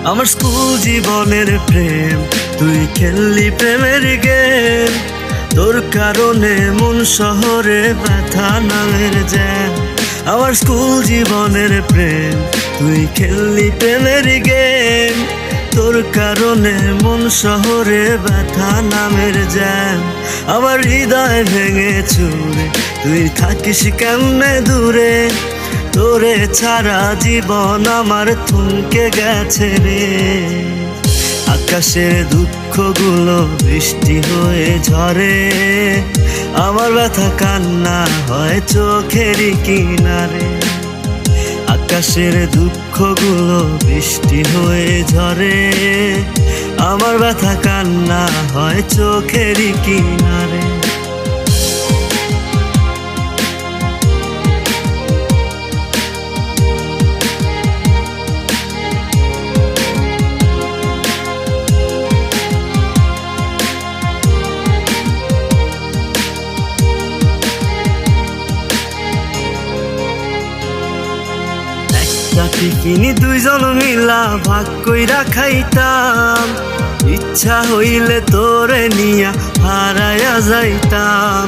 আমার স্কুল জীবনের প্রেম, তুই খেললি প্রেমের গেম। তোর কারণে মন শহরে ব্যথা নামের জ্যাম। আমার স্কুল জীবনের প্রেম, তুই খেললি প্রেমের গেম। তোর কারণে মন শহরে ব্যথা নামের জ্যাম। আমার হৃদয় ভেঙে চুরে তুই থাকিস কেমনে দূরে। তোরে ছাড়া জীবন আমার থমকে গেছে রে। আকাশের দুঃখগুলো বৃষ্টি হয়ে ঝরে। আমার ব্যথা কান্না হয় চোখেরই কিনারে। আকাশের দুঃখগুলো বৃষ্টি হয়ে ঝরে। আমার ব্যথা কান্না হয় চোখেরই কিনারে। টিফিনি দুইজন মিলা ভাগ কইরা খাইতাম। ইচ্ছা হইলে তোরে নিয়া হারায়া যাইতাম।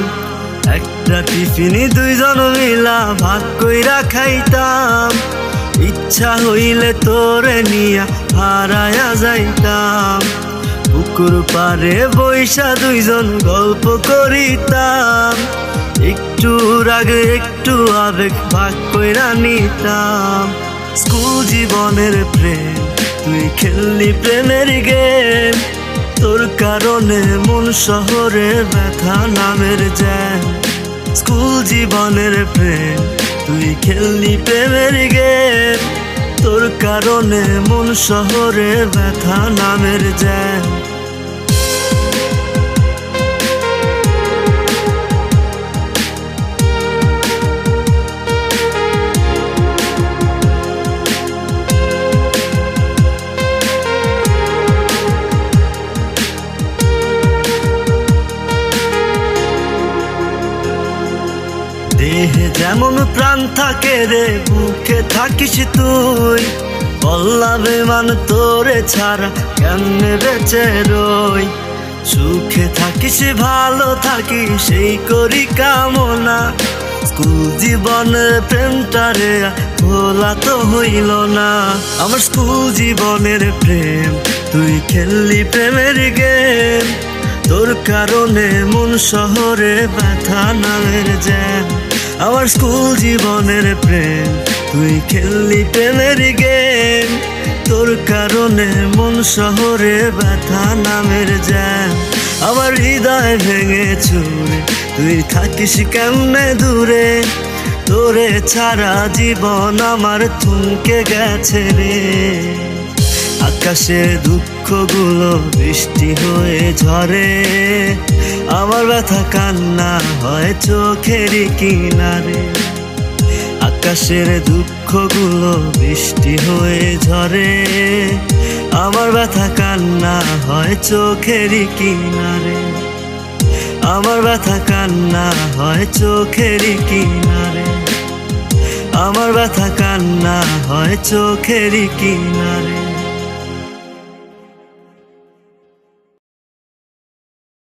একটা টিফিনি দুইজন মিলা ভাগ কইরা খাইতাম। ইচ্ছা হইলে তোরে নিয়া হারায়া যাইতাম। পুকুর পারে বৈশা দুইজন গল্প করিতাম। একটু রাগে একটু আবেগ ভাগ কইরা নিতাম। স্কুল জীবনের প্রেম, তুই খেললি প্রেমের গেম। তোর কারণে মন শহরে ব্যথা নামের জ্যাম। স্কুল জীবনের প্রেম, তুই খেললি প্রেমের গেম। তোর কারণে মন শহরে ব্যথা নামের জ্যাম। দেহে যেমন প্রাণ থাকে রে, বুকে থাকিস তুই। বললা বেমান তোরে ছাড়া কেমনে বেঁচে রই। সুখে থাকিস ভালো থাকিস সেই করি কামনা। স্কুল জীবনের প্রেমটারে ভোলা তো হইল না। আমার স্কুল জীবনের প্রেম, তুই খেললি প্রেমের গেম। তোর কারণে মন শহরে ব্যথা নামের জ্যাম। আমার স্কুল জীবনের প্রেম, তুই খেললি প্রেমের গেম। তোর কারণে মন শহরে ব্যথা নামের জ্যাম। আমার হৃদয় ভেঙে চুরে তুই থাকিস কেমনে দূরে। তোরে ছাড়া জীবন আমার থমকে গেছে রে। আকাশের দুঃখগুলো বৃষ্টি হয়ে ঝরে। আমার ব্যথা কান্না হয় চোখেরই কিনারে। আকাশের দুঃখগুলো বৃষ্টি হয়ে ঝরে। আমার ব্যথা কান্না হয় চোখেরই কিনারে। আমার ব্যথা কান্না হয় চোখেরই কিনারে। আমার ব্যথা কান্না হয় চোখেরই কিনারে।